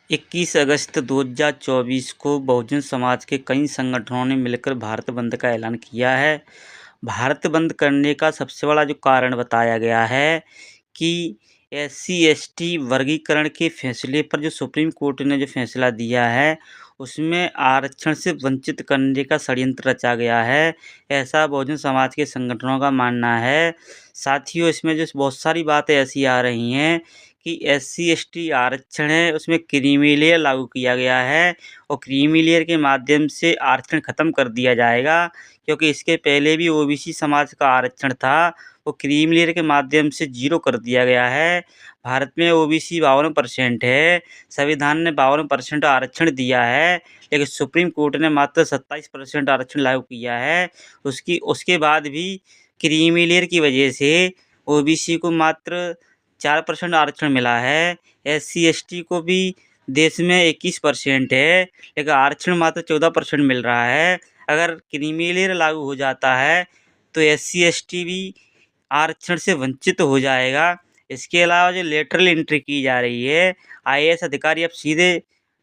21 अगस्त 2024 को बहुजन समाज के कई संगठनों ने मिलकर भारत बंद का ऐलान किया है। भारत बंद करने का सबसे बड़ा जो कारण बताया गया है कि SC/ST वर्गीकरण के फैसले पर जो सुप्रीम कोर्ट ने जो फैसला दिया है, उसमें आरक्षण से वंचित करने का षड्यंत्र रचा गया है, ऐसा बहुजन समाज के संगठनों का मानना है। साथियों, इसमें जो बहुत सारी बातें ऐसी आ रही हैं कि SC/ST आरक्षण है, उसमें क्रीमी लेयर लागू किया गया है और क्रीमी लेयर के माध्यम से आरक्षण ख़त्म कर दिया जाएगा, क्योंकि इसके पहले भी OBC समाज का आरक्षण था, वो क्रीमी लेयर के माध्यम से 0 कर दिया गया है। भारत में OBC 52% है, संविधान ने 52% आरक्षण दिया है, लेकिन सुप्रीम कोर्ट ने मात्र 27% आरक्षण लागू किया है। उसके बाद भी क्रीमी लेयर की वजह से OBC को मात्र 4% आरक्षण मिला है। SC/ST को भी देश में 21% है, लेकिन आरक्षण मात्र 14% मिल रहा है। अगर क्रीमी लेयर लागू हो जाता है तो SC/ST भी आरक्षण से वंचित हो जाएगा। इसके अलावा जो लेटरल एंट्री की जा रही है, IAS अधिकारी अब सीधे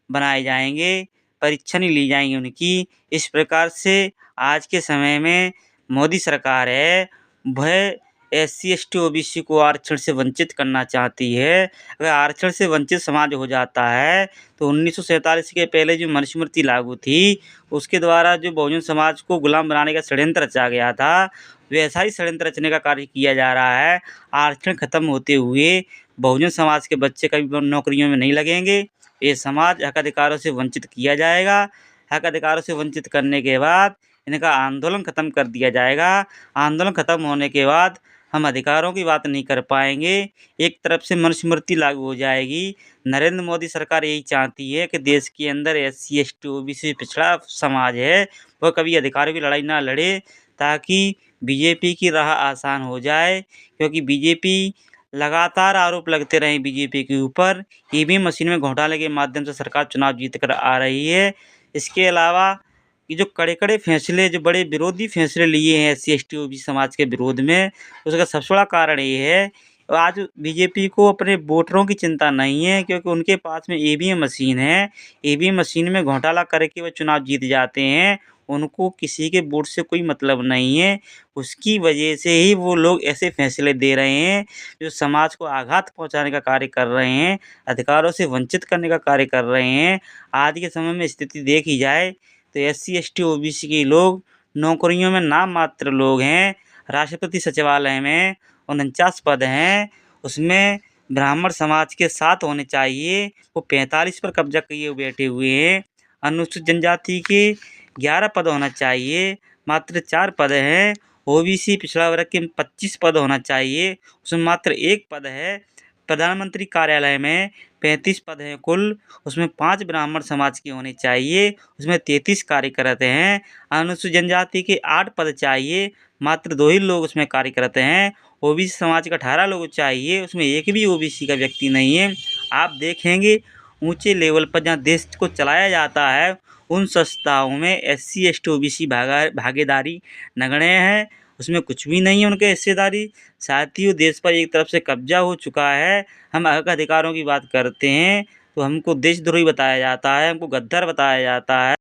बनाए जाएंगे, परीक्षा नहीं ली जाएंगी उनकी। इस प्रकार से आज के समय में मोदी सरकार है, वह SC/ST OBC को आरक्षण से वंचित करना चाहती है। अगर आरक्षण से वंचित समाज हो जाता है तो 1947 के पहले जो मनुस्मृति लागू थी, उसके द्वारा जो बहुजन समाज को गुलाम बनाने का षड्यंत्र रचा गया था, वैसा ही षड्यंत्र रचने का कार्य किया जा रहा है। आरक्षण खत्म होते हुए बहुजन समाज के बच्चे कभी नौकरियों में नहीं लगेंगे। ये समाज हक अधिकारों से वंचित किया जाएगा। हक अधिकारों से वंचित करने के बाद इनका आंदोलन खत्म कर दिया जाएगा। आंदोलन खत्म होने के बाद हम अधिकारों की बात नहीं कर पाएंगे। एक तरफ से मनुस्मृति लागू हो जाएगी। नरेंद्र मोदी सरकार यही चाहती है कि देश के अंदर SC/ST OBC पिछड़ा समाज है, वह कभी अधिकारों की लड़ाई ना लड़े, ताकि बीजेपी की राह आसान हो जाए। क्योंकि बीजेपी लगातार आरोप लगते रहे बीजेपी के ऊपर, EVM मशीन में घोटाले के माध्यम से सरकार चुनाव जीत कर आ रही है। इसके अलावा ये जो कड़े-कड़े फैसले, जो बड़े विरोधी फैसले लिए हैं SC/ST OBC समाज के विरोध में, उसका सबसे बड़ा कारण ये है, आज बीजेपी को अपने वोटरों की चिंता नहीं है, क्योंकि उनके पास में EVM मशीन है। EVM मशीन में घोटाला करके वो चुनाव जीत जाते हैं। उनको किसी के वोट से कोई मतलब नहीं है। उसकी वजह से ही वो लोग ऐसे फैसले दे रहे हैं, जो समाज को आघात पहुँचाने का कार्य कर रहे हैं, अधिकारों से वंचित करने का कार्य कर रहे हैं। आज के समय में स्थिति देखी जाए तो SC/ST OBC के लोग नौकरियों में नाम मात्र लोग हैं। राष्ट्रपति सचिवालय में 49 पद हैं, उसमें ब्राह्मण समाज के 7 होने चाहिए, वो 45 पर कब्जा किए बैठे हुए हैं। अनुसूचित जनजाति के 11 पद होना चाहिए, मात्र 4 पद हैं। OBC पिछड़ा वर्ग के 25 पद होना चाहिए, उसमें मात्र 1 पद है। प्रधानमंत्री कार्यालय में 35 पद हैं कुल, उसमें 5 ब्राह्मण समाज के होने चाहिए, उसमें 33 कार्यरत हैं। अनुसूचित जनजाति के 8 पद चाहिए, मात्र 2 ही लोग उसमें कार्यरत हैं। OBC समाज का 18 लोग चाहिए, उसमें एक भी OBC का व्यक्ति नहीं है। आप देखेंगे ऊंचे लेवल पर जहां देश को चलाया जाता है, उन संस्थाओं में SC/ST OBC भागीदारी नगण्य है, उसमें कुछ भी नहीं है उनके हिस्सेदारी। साथियों, देश पर एक तरफ से कब्जा हो चुका है। हम हक अधिकारों की बात करते हैं तो हमको देशद्रोही बताया जाता है, हमको गद्दार बताया जाता है।